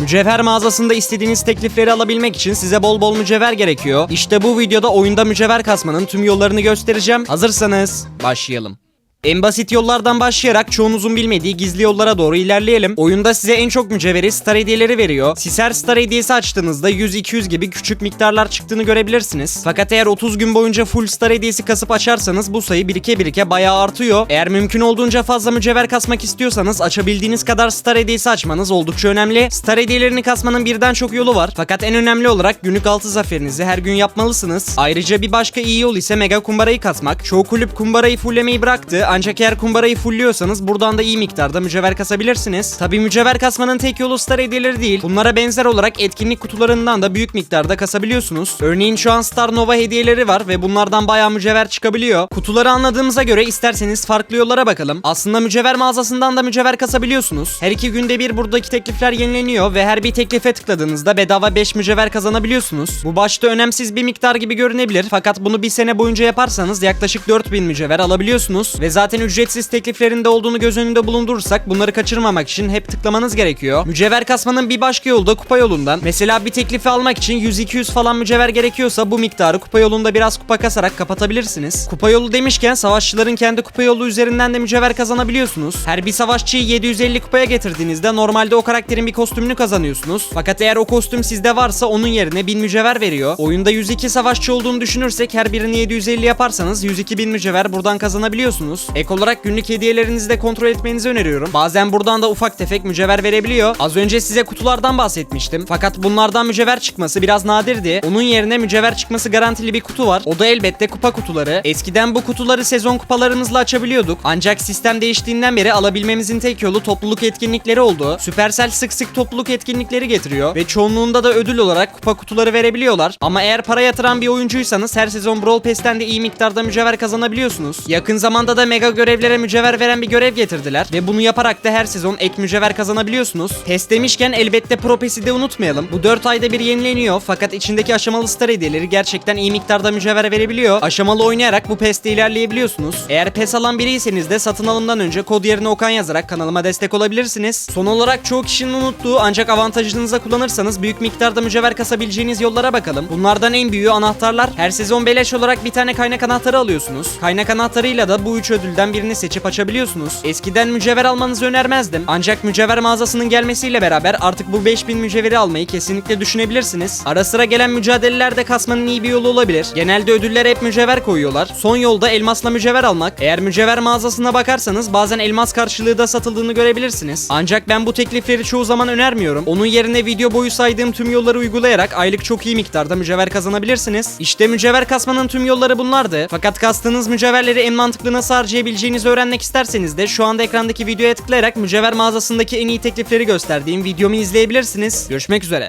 Mücevher mağazasında istediğiniz teklifleri alabilmek için size bol bol mücevher gerekiyor. İşte bu videoda oyunda mücevher kasmanın tüm yollarını göstereceğim. Hazırsanız başlayalım. En basit yollardan başlayarak çoğunuzun bilmediği gizli yollara doğru ilerleyelim. Oyunda size en çok mücevheri star hediyeleri veriyor. Siz her star hediyesi açtığınızda 100-200 gibi küçük miktarlar çıktığını görebilirsiniz. Fakat eğer 30 gün boyunca full star hediyesi kasıp açarsanız bu sayı birike birike bayağı artıyor. Eğer mümkün olduğunca fazla mücevher kasmak istiyorsanız açabildiğiniz kadar star hediyesi açmanız oldukça önemli. Star hediyelerini kasmanın birden çok yolu var. Fakat en önemli olarak günlük 6 zaferinizi her gün yapmalısınız. Ayrıca bir başka iyi yol ise mega kumbarayı kasmak. Çoğu kulüp kumbarayı fulllemeyi bıraktı. Ancak eğer kumbarayı fullliyorsanız buradan da iyi miktarda mücevher kasabilirsiniz. Tabi mücevher kasmanın tek yolu star hediyeleri değil. Bunlara benzer olarak etkinlik kutularından da büyük miktarda kasabiliyorsunuz. Örneğin şu an Star Nova hediyeleri var ve bunlardan bayağı mücevher çıkabiliyor. Kutuları anladığımıza göre isterseniz farklı yollara bakalım. Aslında mücevher mağazasından da mücevher kasabiliyorsunuz. Her 2 günde bir buradaki teklifler yenileniyor ve her bir teklife tıkladığınızda bedava 5 mücevher kazanabiliyorsunuz. Bu başta önemsiz bir miktar gibi görünebilir fakat bunu bir sene boyunca yaparsanız yaklaşık 4000 mücevher alabiliyorsunuz ve zaten ücretsiz tekliflerinde olduğunu göz önünde bulundurursak bunları kaçırmamak için hep tıklamanız gerekiyor. Mücevher kasmanın bir başka yolu da kupa yolundan. Mesela bir teklifi almak için 100-200 falan mücevher gerekiyorsa bu miktarı kupa yolunda biraz kupa kasarak kapatabilirsiniz. Kupa yolu demişken savaşçıların kendi kupa yolu üzerinden de mücevher kazanabiliyorsunuz. Her bir savaşçıyı 750 kupaya getirdiğinizde normalde o karakterin bir kostümünü kazanıyorsunuz. Fakat eğer o kostüm sizde varsa onun yerine 1000 mücevher veriyor. Oyunda 102 savaşçı olduğunu düşünürsek her birini 750 yaparsanız 102.000 mücevher buradan kazanabiliyorsunuz. Ek olarak günlük hediyelerinizi de kontrol etmenizi öneriyorum. Bazen buradan da ufak tefek mücevher verebiliyor. Az önce size kutulardan bahsetmiştim. Fakat bunlardan mücevher çıkması biraz nadirdi. Onun yerine mücevher çıkması garantili bir kutu var. O da elbette kupa kutuları. Eskiden bu kutuları sezon kupalarımızla açabiliyorduk. Ancak sistem değiştiğinden beri alabilmemizin tek yolu topluluk etkinlikleri oldu. Supercell sık sık topluluk etkinlikleri getiriyor ve çoğunluğunda da ödül olarak kupa kutuları verebiliyorlar. Ama eğer para yatıran bir oyuncuysanız her sezon Brawl Pass'ten de iyi miktarda mücevher kazanabiliyorsunuz. Yakın zamanda da mega görevlere mücevher veren bir görev getirdiler ve bunu yaparak da her sezon ek mücevher kazanabiliyorsunuz. PES demişken elbette Pro PES'i de unutmayalım. Bu 4 ayda bir yenileniyor fakat içindeki aşamalı star hediyeleri gerçekten iyi miktarda mücevher verebiliyor. Aşamalı oynayarak bu PES'te ilerleyebiliyorsunuz. Eğer PES alan biriyseniz de satın alımdan önce kod yerine Okan yazarak kanalıma destek olabilirsiniz. Son olarak çoğu kişinin unuttuğu ancak avantajınıza kullanırsanız büyük miktarda mücevher kasabileceğiniz yollara bakalım. Bunlardan en büyüğü anahtarlar. Her sezon beleş olarak bir tane kaynak anahtarı alıyorsunuz. Kaynak anahtarıyla da bu 3 ödülden birini seçip açabiliyorsunuz. Eskiden mücevher almanızı önermezdim. Ancak mücevher mağazasının gelmesiyle beraber artık bu 5000 mücevheri almayı kesinlikle düşünebilirsiniz. Ara sıra gelen mücadelelerde kasmanın iyi bir yolu olabilir. Genelde ödüllere hep mücevher koyuyorlar. Son yolda elmasla mücevher almak. Eğer mücevher mağazasına bakarsanız bazen elmas karşılığı da satıldığını görebilirsiniz. Ancak ben bu teklifleri çoğu zaman önermiyorum. Onun yerine video boyu saydığım tüm yolları uygulayarak aylık çok iyi miktarda mücevher kazanabilirsiniz. İşte mücevher kasmanın tüm yolları bunlardı. Fakat kastığınız mücevherleri en mantıklı nasıl harcayabileceğinizi öğrenmek isterseniz de şu anda ekrandaki videoya tıklayarak mücevher mağazasındaki en iyi teklifleri gösterdiğim videomu izleyebilirsiniz. Görüşmek üzere.